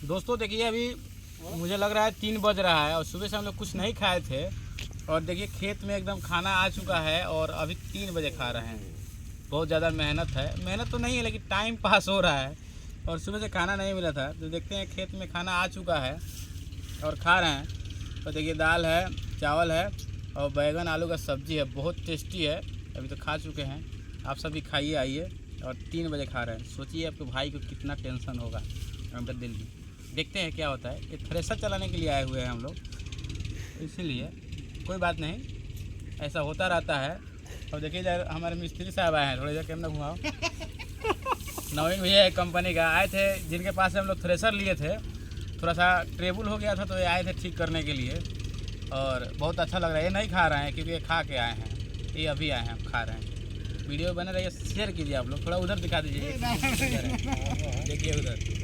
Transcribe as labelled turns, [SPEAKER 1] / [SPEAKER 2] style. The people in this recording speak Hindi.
[SPEAKER 1] दोस्तों देखिए अभी मुझे लग रहा है 3 बज रहा है और सुबह से हम लोग कुछ नहीं खाए थे और देखिए खेत में एकदम खाना आ चुका है और अभी 3 बजे खा रहे हैं। बहुत ज़्यादा मेहनत है, मेहनत तो नहीं है लेकिन टाइम पास हो रहा है और सुबह से खाना नहीं मिला था तो देखते हैं खेत में खाना आ चुका है और खा रहे हैं। तो देखिए दाल है, चावल है और बैगन आलू का सब्ज़ी है, बहुत टेस्टी है। अभी तो खा चुके हैं, आप सभी खाइए आइए। और 3 बजे खा रहे हैं, सोचिए आपके भाई को कितना टेंशन होगा अंदर दिल में। देखते हैं क्या होता है। ये थ्रेसर चलाने के लिए आए हुए हैं हम लोग, इसीलिए कोई बात नहीं, ऐसा होता रहता है। और देखिए इधर हमारे मिस्त्री साहब आए हैं, थोड़ी देर कैमरा घुमाओ। नवीन भैया कंपनी का आए थे जिनके पास से हम लोग थ्रेसर लिए थे, थोड़ा सा ट्रेबल हो गया था तो ये आए थे ठीक करने के लिए और बहुत अच्छा लग रहा है। ये नहीं खा रहे हैं क्योंकि ये खा के आए हैं, ये अभी आए हैं, हम खा रहे हैं। वीडियो बने रहिए, शेयर कीजिए आप लोग, थोड़ा उधर दिखा दीजिए, देखिए उधर।